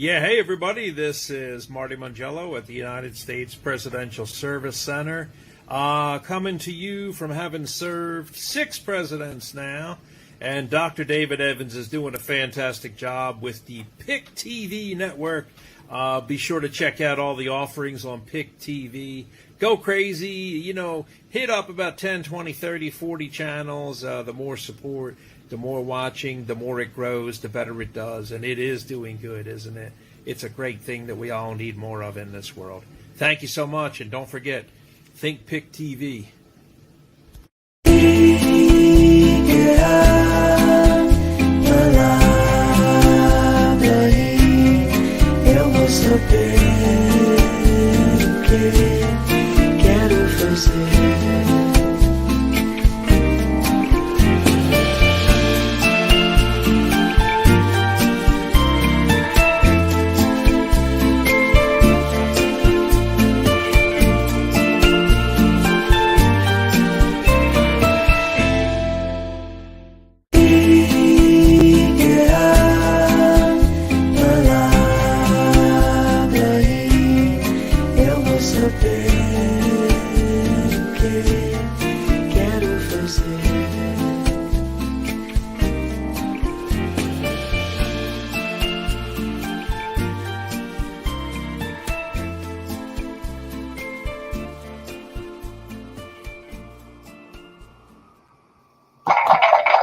Yeah, hey everybody, this is Marty Mangello at the United States Presidential Service Center, coming to you from having served 6 presidents now, and Dr. David Evans is doing a fantastic job with the PIC TV network. Be sure to check out all the offerings on PIC TV. Go crazy, hit up about 10, 20, 30, 40 channels. The more support, the more watching, the more it grows, the better it does. And it is doing good, isn't it? It's a great thing that we all need more of in this world. Thank you so much. And don't forget, think PIC TV.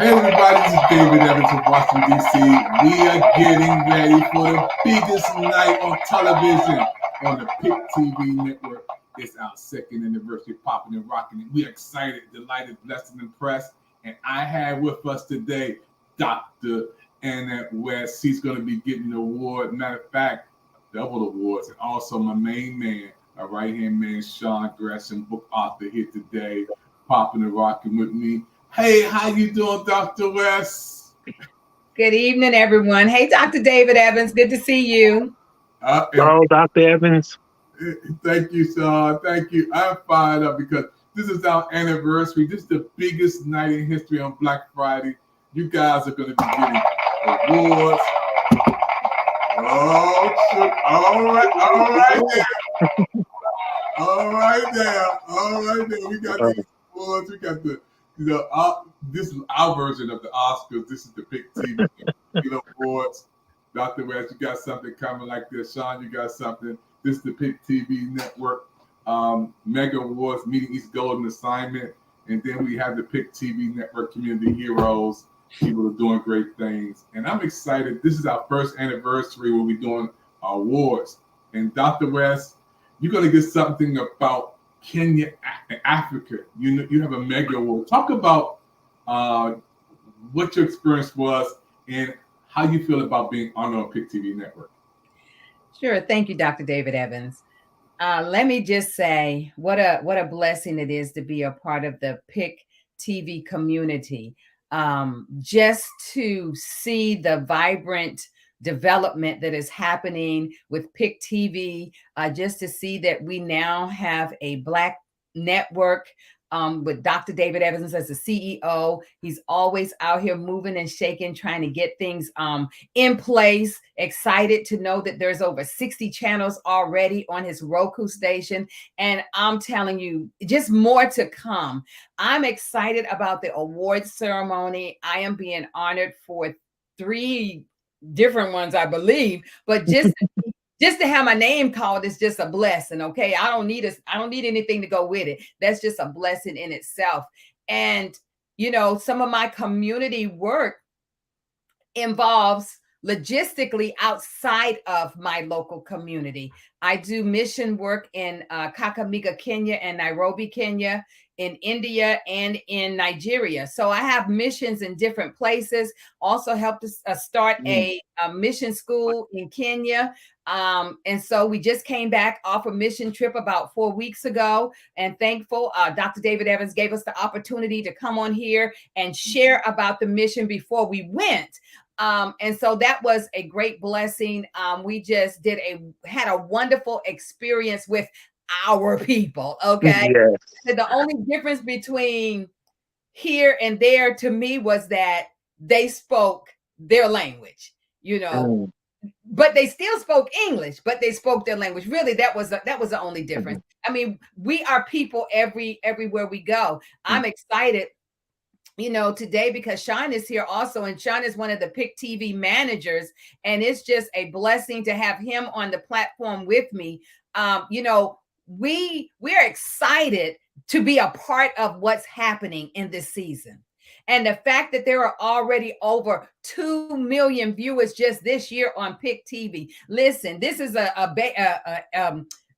Hey everybody, this is David Evans from Washington, D.C. We are getting ready for the biggest night on television on the PIC TV network. It's our 2nd anniversary, popping and rocking. And we are excited, delighted, blessed, and impressed. And I have with us today Dr. Annette West. She's going to be getting the award. Matter of fact, double awards. And also my main man, our right-hand man, Sean Gresham, book author here today, popping and rocking with me. Hey, how you doing, Dr. West? Good evening, everyone. Hey, Dr. David Evans. Good to see you. Hello, Dr. Evans. Thank you, Sean. Thank you. I'm fired up because this is our anniversary. This is the biggest night in history on Black Friday. You guys are going to be getting awards. Oh, shit. All right there. We got these awards. We got the this is our version of the Oscars. This is the PIC TV awards. Dr. West, you got something coming like this. Sean, you got something. This is the PIC TV network. Mega Awards, Meeting East Golden Assignment. And then we have the PIC TV network Community Heroes. People are doing great things. And I'm excited. This is our 1st anniversary where we're doing awards. And Dr. West, you're going to get something about Kenya and Africa. You have a mega award. Talk about what your experience was and how you feel about being on the PIC TV network. Sure. Thank you, Dr. David Evans. Let me just say what a blessing it is to be a part of the PIC TV community. Just to see the vibrant development that is happening with PIC TV, just to see that we now have a Black network with Dr. David Evans as the CEO. He's always out here moving and shaking, trying to get things in place. Excited to know that there's over 60 channels already on his Roku station. And I'm telling you, just more to come. I'm excited about the awards ceremony. I am being honored for 3 different ones, I believe, but just to have my name called is just a blessing. Okay. I don't need anything to go with it. That's just a blessing in itself. And, some of my community work involves logistically outside of my local community. I do mission work in Kakamega, Kenya, and Nairobi, Kenya, in India, and in Nigeria. So I have missions in different places. Also helped us start a mission school in Kenya. And so we just came back off a mission trip about 4 weeks ago, and thankful Dr. David Evans gave us the opportunity to come on here and share about the mission before we went. And so that was a great blessing. We just had a wonderful experience with our people. Okay. Yes. The only difference between here and there to me was that they spoke their language, but they still spoke English, but they spoke their language. Really, that was the only difference. I mean, we are people everywhere we go. I'm excited, today, because Sean is here also, and Sean is one of the PIC TV managers, and it's just a blessing to have him on the platform with me. We're excited to be a part of what's happening in this season. And the fact that there are already over 2 million viewers just this year on PIC TV. Listen, this is a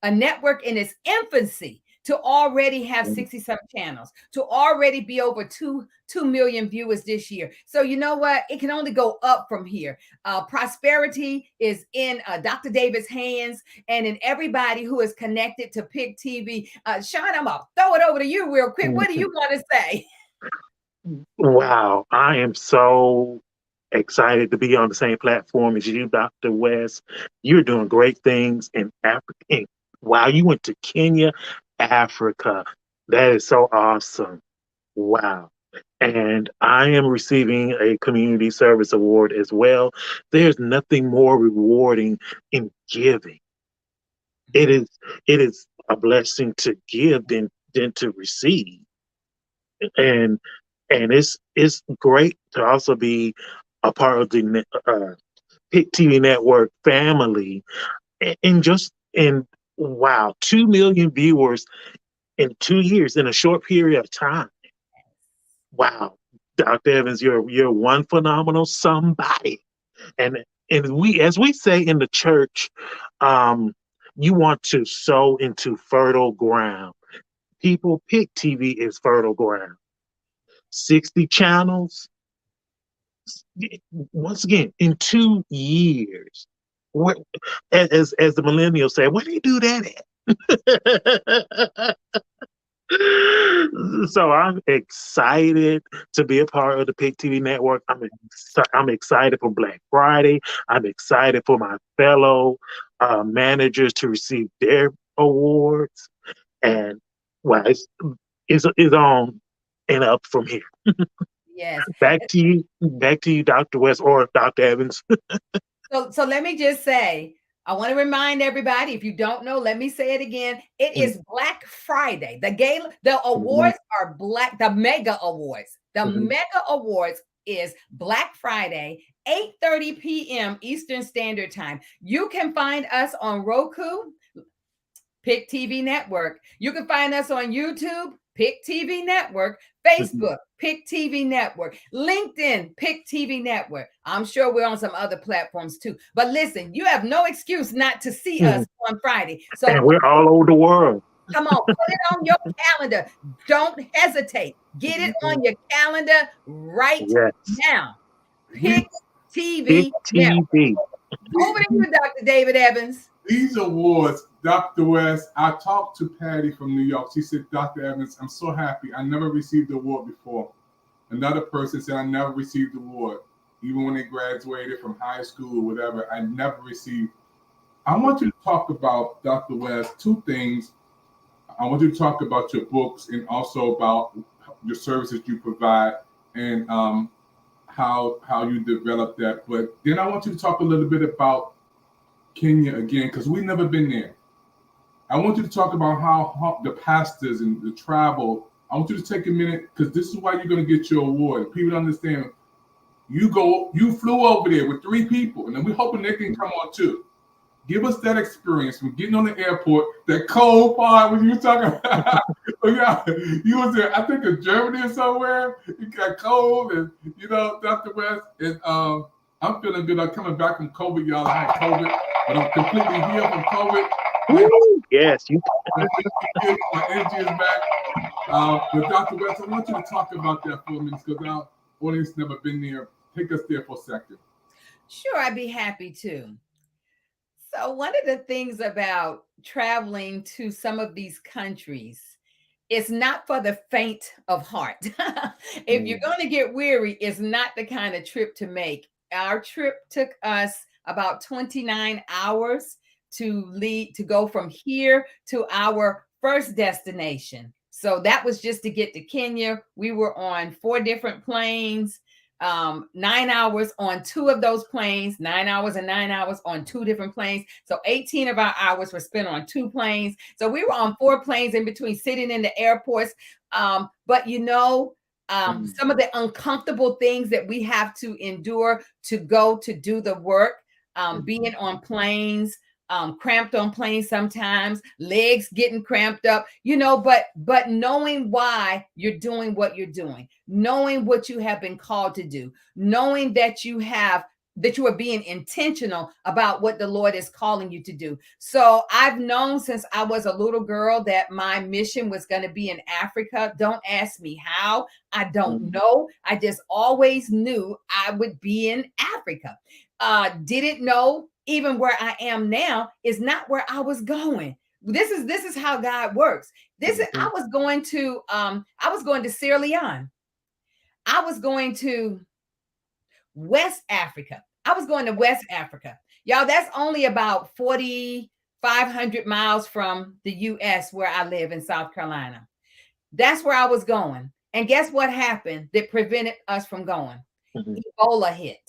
network in its infancy, to already have 67 channels, to already be over 2 million viewers this year. So you know what? It can only go up from here. Prosperity is in Dr. David's hands, and in everybody who is connected to PIC TV. Sean, I'm going to throw it over to you real quick. What do you want to say? Wow, I am so excited to be on the same platform as you, Dr. West. You're doing great things in Africa. Wow, you went to Kenya, Africa. That is so awesome. Wow. And I am receiving a community service award as well. There's nothing more rewarding in giving. It is a blessing to give than to receive. And it's great to also be a part of the PIC TV network family, and wow, 2 million viewers in 2 years, in a short period of time. Wow, Dr. Evans, you're one phenomenal somebody, and as we say in the church, you want to sow into fertile ground. People, PIC TV is fertile ground. 60 channels. Once again, in 2 years, as the millennials say, where do you do that at? So I'm excited to be a part of the PIC TV network. I'm excited for Black Friday. I'm excited for my fellow managers to receive their awards, and well, it's on and up from here. Yes. Back to you, Dr. West or Dr. Evans. So let me just say, I want to remind everybody, if you don't know, let me say it again. It is Black Friday. The awards are the mega awards. The mega awards is Black Friday, 8:30 p.m. Eastern Standard Time. You can find us on Roku, PIC TV Network. You can find us on YouTube, PIC TV Network, Facebook, PIC TV Network, LinkedIn, PIC TV Network. I'm sure we're on some other platforms too. But listen, you have no excuse not to see us on Friday. So and we're all over the world. Come on, put it on your calendar. Don't hesitate. Get it on your calendar right now. PIC TV Network. Over to you, Dr. David Evans. These awards, Dr. West, I talked to Patty from New York. She said, Dr. Evans, I'm so happy. I never received the award before. Another person said, I never received the award. Even when they graduated from high school or whatever, I never received. I want you to talk about, Dr. West, 2 things. I want you to talk about your books and also about your services you provide and how you develop that. But then I want you to talk a little bit about Kenya again, because we've never been there. I want you to talk about how the pastors and the travel. I want you to take a minute, because this is why you're going to get your award. People understand. You flew over there with 3 people, and then we're hoping they can come on too. Give us that experience from getting on the airport, that cold part when you were talking about. You was there, I think in Germany or somewhere. It got cold, and Dr. West, and I'm feeling good. I'm coming back from COVID, y'all. I had COVID, but I'm completely healed from COVID. Yes, my energy is back. But Dr. West, I want you to talk about that for a minute, because our audience never been there. Take us there for a second. Sure, I'd be happy to. So one of the things about traveling to some of these countries, it's not for the faint of heart. If you're going to get weary, it's not the kind of trip to make. Our trip took us about 29 hours to go from here to our first destination. So that was just to get to Kenya. We were on 4 different planes. 9 hours on 2 of those planes, 9 hours and 9 hours on 2 different planes. So 18 of our hours were spent on 2 planes. So we were on 4 planes in between, sitting in the airports. But some of the uncomfortable things that we have to endure to go to do the work, being on planes, cramped on planes sometimes, legs getting cramped up, but knowing why you're doing what you're doing, knowing what you have been called to do, knowing that you are being intentional about what the Lord is calling you to do. So I've known since I was a little girl that my mission was going to be in Africa. Don't ask me how. I don't know. I just always knew I would be in Africa. Didn't know even where I am now is not where I was going. This is how God works. I was going to Sierra Leone. I was going to West Africa. I was going to West Africa. Y'all, that's only about 4,500 miles from the US where I live in South Carolina. That's where I was going. And guess what happened that prevented us from going? Ebola hit.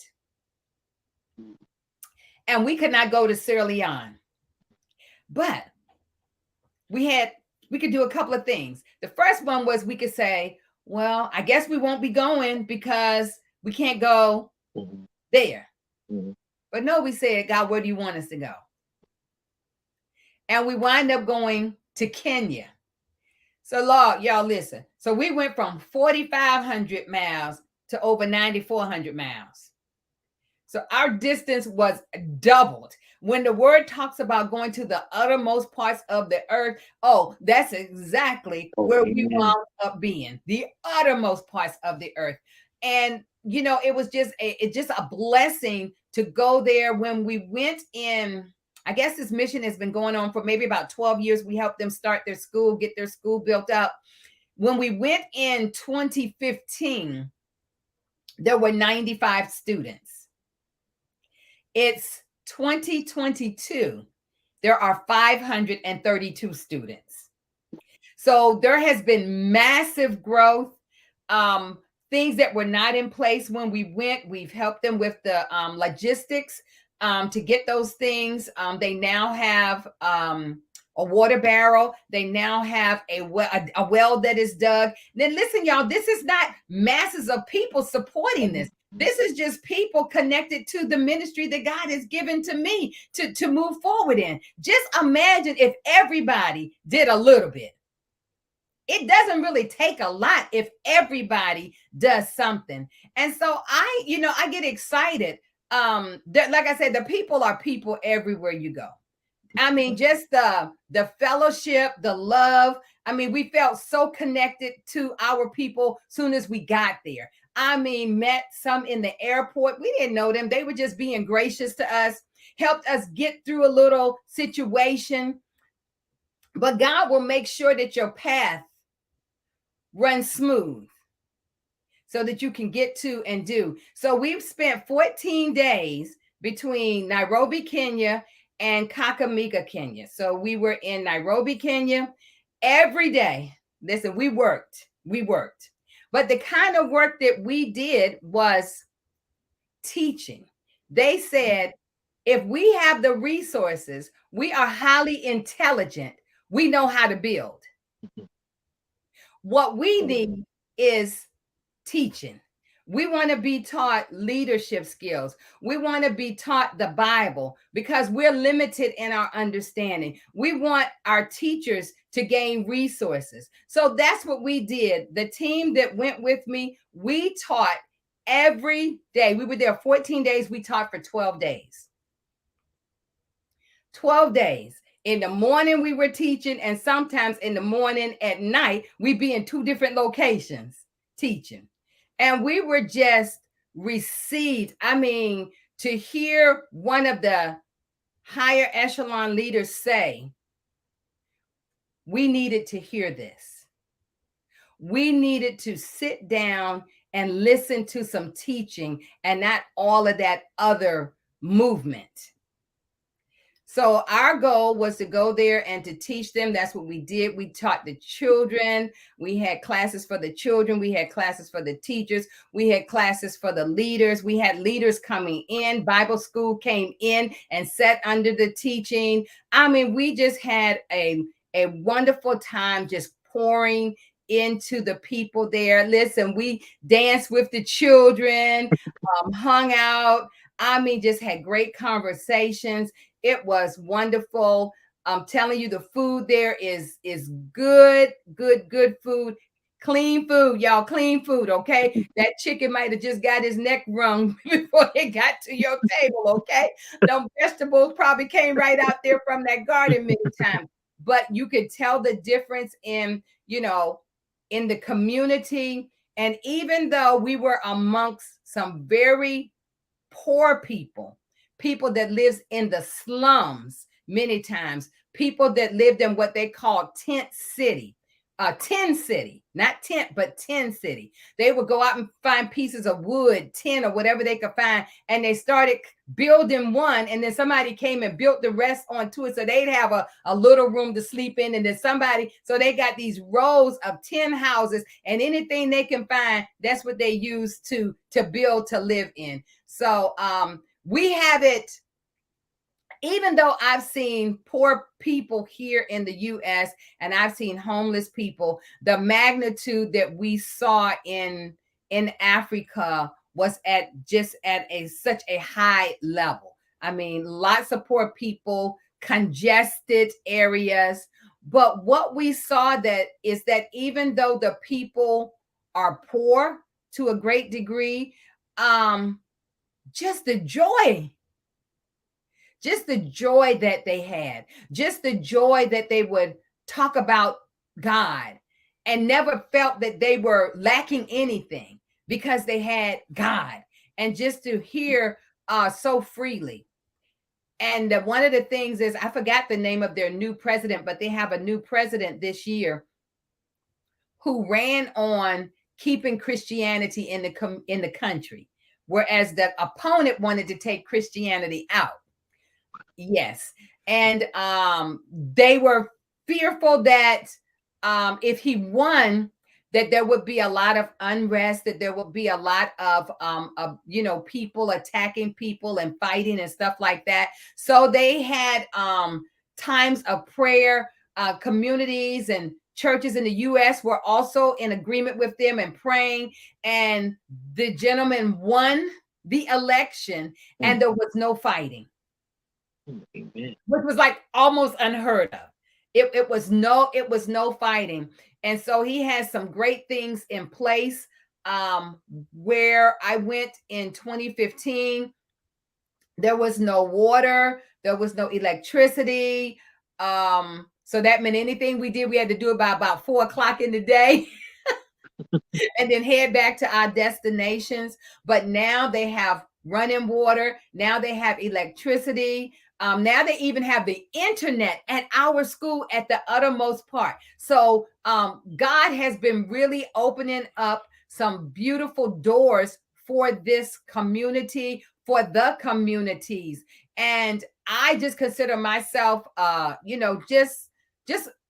And we could not go to Sierra Leone. But we could do a couple of things. The first one was we could say, well, I guess we won't be going because we can't go there. But no, we said, God, where do you want us to go? And we wind up going to Kenya. So Lord, y'all listen. So we went from 4,500 miles to over 9,400 miles. So our distance was doubled. When the word talks about going to the uttermost parts of the earth, that's exactly where we wound up being, the uttermost parts of the earth. And, it was just a blessing to go there. When we went in, I guess this mission has been going on for maybe about 12 years. We helped them start their school, get their school built up. When we went in 2015, there were 95 students. It's 2022. There are 532 students. So there has been massive growth. Things that were not in place when we went, we've helped them with the logistics to get those things. They now have a water barrel. They now have a well that is dug. Then listen, y'all, this is not masses of people supporting this. This is just people connected to the ministry that God has given to me to move forward in. Just imagine if everybody did a little bit. It doesn't really take a lot if everybody does something. And so I get excited. Like I said, the people are people everywhere you go. I mean, just the fellowship, the love. I mean, we felt so connected to our people soon as we got there. I mean, met some in the airport. We didn't know them. They were just being gracious to us, helped us get through a little situation. But God will make sure that your path runs smooth so that you can get to and do. So we've spent 14 days between Nairobi, Kenya, and Kakamega, Kenya. So we were in Nairobi, Kenya every day. Listen, we worked. But the kind of work that we did was teaching. They said, if we have the resources, we are highly intelligent, we know how to build. What we need is teaching. We want to be taught leadership skills. We want to be taught the Bible because we're limited in our understanding. We want our teachers to gain resources. So that's what we did. The team that went with me, we taught every day. We were there 14 days. We taught for 12 days. 12 days. In the morning, we were teaching, and sometimes in the morning at night, we'd be in 2 different locations teaching. And we were just received. I mean, to hear one of the higher echelon leaders say, we needed to hear this. We needed to sit down and listen to some teaching and not all of that other movement. So our goal was to go there and to teach them. That's what we did. We taught the children. We had classes for the children. We had classes for the teachers. We had classes for the leaders. We had leaders coming in. Bible school came in and sat under the teaching. I mean, we just had a wonderful time just pouring into the people there. Listen, we danced with the children, hung out. I mean, just had great conversations. It was wonderful. I'm telling you, the food there is good food. Clean food, y'all. Clean food, okay? That chicken might have just got his neck wrung before it got to your table, okay? Them vegetables probably came right out there from that garden many times. But you could tell the difference in, in the community. And even though we were amongst some very poor people that lives in the slums, many times people that lived in what they call tent city, not tent, but 10 city. They would go out and find pieces of wood, 10 or whatever they could find, and they started building one, and then somebody came and built the rest onto it, so they'd have a little room to sleep in, and then so they got these rows of 10 houses, and anything they can find, that's what they use to build to live in. So we have it. Even though I've seen poor people here in the U.S. and I've seen homeless people, the magnitude that we saw in Africa was at such a high level. I mean, lots of poor people, congested areas. But what we saw is that even though the people are poor to a great degree, just the joy that they had, just the joy that they would talk about God and never felt that they were lacking anything because they had God, and just to hear so freely. And one of the things is, I forgot the name of their new president, but they have a new president this year who ran on keeping Christianity in the country, whereas the opponent wanted to take Christianity out. Yes. And they were fearful that if he won, that there would be a lot of unrest, that there would be a lot of people attacking people and fighting and stuff like that. So they had times of prayer. Communities and churches in the U.S. were also in agreement with them and praying. And the gentleman won the election, and there was no fighting. Amen. Which was like almost unheard of. It was no fighting. And so he has some great things in place. Where I went in 2015, there was no water, there was no electricity. So that meant anything we did, we had to do it by about 4:00 in the day. And then head back to our destinations. But now they have running water. Now they have electricity. Now they even have the internet at our school at the uttermost part. So God has been really opening up some beautiful doors for this community, for the communities. And I just consider myself,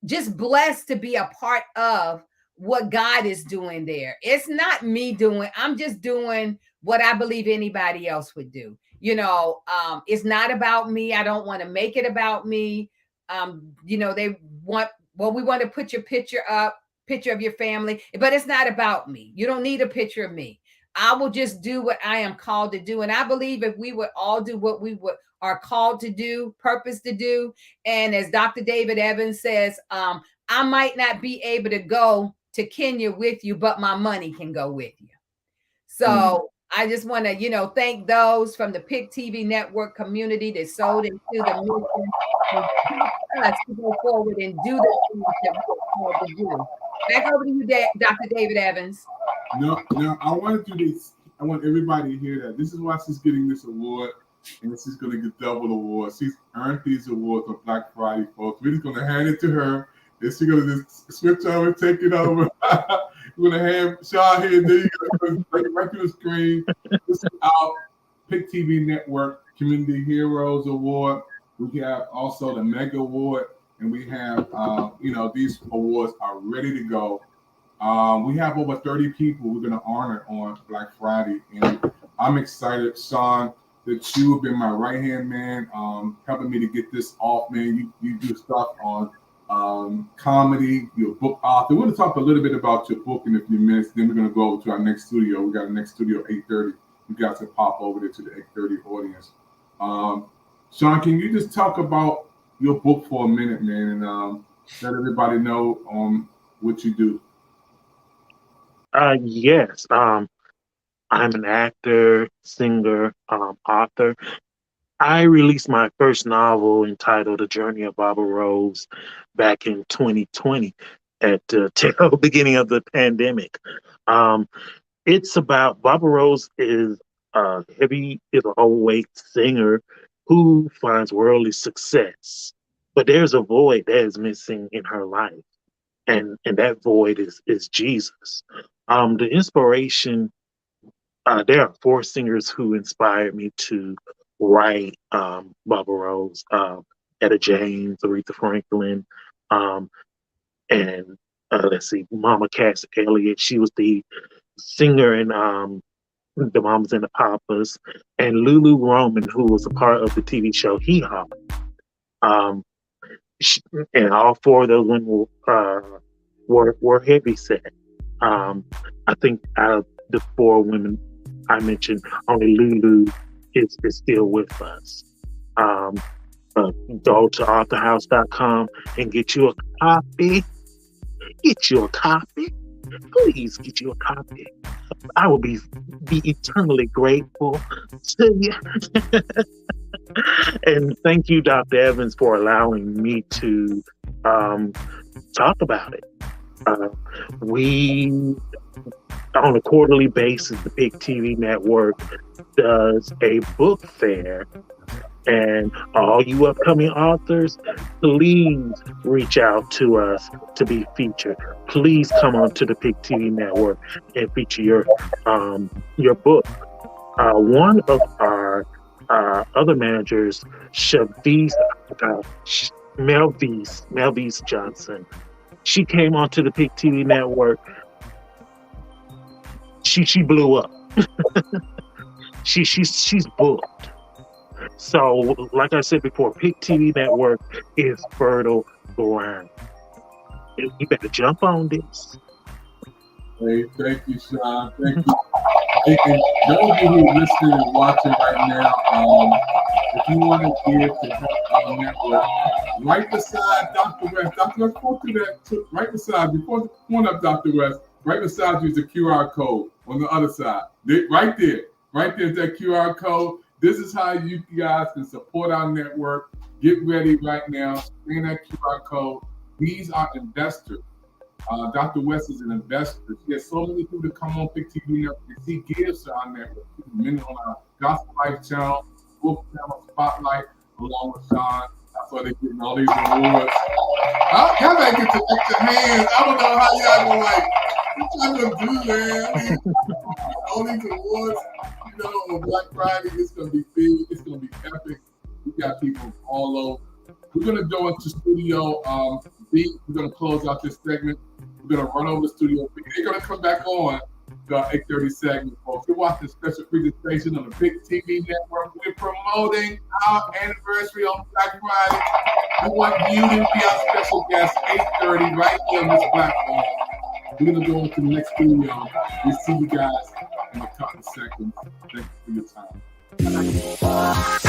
just blessed to be a part of what God is doing there. It's not me doing, I'm just doing what I believe anybody else would do. It's not about me. I don't want to make it about me. They want, we want to put your picture of your family, but it's not about me. You don't need a picture of me. I will just do what I am called to do. And I believe if we would all do what we are called to do, purpose to do. And as Dr. David Evans says, I might not be able to go to Kenya with you, but my money can go with you. So I just want to, thank those from the PIC TV network community that sold into the mission and us to go forward and do the things that we're called to do. Back over to you, Dr. David Evans. No, I want to do this. I want everybody to hear that. This is why she's getting this award, and she's going to get double awards. She's earned these awards on Black Friday, folks. We're just going to hand it to her, and she's going to just switch over, take it over. We're going to have Shaw here. There you go. Right to the screen. This is our PIC TV Network Community Heroes Award. We have also the Mega Award, and we have, these awards are ready to go. We have over 30 people we're going to honor on Black Friday, and I'm excited, Sean, that you have been my right-hand man, helping me to get this off, man. You do stuff on comedy, you're a book author. We're going to talk a little bit about your book in a few minutes. Then we're going to go over to our next studio. We got a next studio at 8:30. You guys can pop over there to the 8:30 audience. Sean, can you just talk about your book for a minute, man, and let everybody know what you do? Yes. I'm an actor, singer, author. I released my first novel entitled The Journey of Barbara Rose back in 2020 at the tail beginning of the pandemic. It's about Barbara Rose is a overweight singer who finds worldly success, but there's a void that is missing in her life, and that void is Jesus. The inspiration. There are four singers who inspired me to write Barbara Rose, Etta James, Aretha Franklin, and let's see, Mama Cass Elliott. She was the singer in The Mamas and the Papas, and Lulu Roman, who was a part of the TV show Hee Haw. And all four of those women were heavy set. I think out of the four women I mentioned, only Lulu is still with us. Go to authorhouse.com and get you a copy. Get you a copy. Please get you a copy. I will be eternally grateful to you. And thank you, Dr. Evans, for allowing me to talk about it. We, on a quarterly basis, the PIC TV network does a book fair. And all you upcoming authors, please reach out to us to be featured. Please come on to the PIC TV network and feature your book. One of our other managers, Melvise Johnson, she came onto the PIC TV network. She blew up. She's booked. So, like I said before, PIC TV network is fertile ground. You better jump on this. Hey, thank you, Sean. Thank you. And those of you who are listening and watching right now, if you want to give to help our network, right beside Dr. West, Dr. West, go to that, right beside, before the point up, Dr. West, right beside you is the QR code on the other side. Right there's that QR code. This is how you guys can support our network. Get ready right now. Scan that QR code. These are investors. Dr. West is an investor. She has so many people to come on PIC TV network. She gives to our network. She's been on our Gospel Life channel, book channel, Spotlight, along with Sean. That's why they're getting all these awards. Y'all gotta get some extra hands. I don't know how y'all gonna what y'all gonna do, man? I mean, all these awards, on Black Friday, it's gonna be big. It's gonna be epic. We got people all over. We're gonna go into Studio B. We're gonna close out this segment. We're gonna run over to Studio B. They're gonna come back on the 8:30 segment, folks. We're watching a special presentation on the PIC TV network. We're promoting our anniversary on Black Friday. We want you to be our special guest, 8:30, right here on this platform. We're gonna go into the next studio. We'll see you guys in a couple of seconds. Thank you for your time.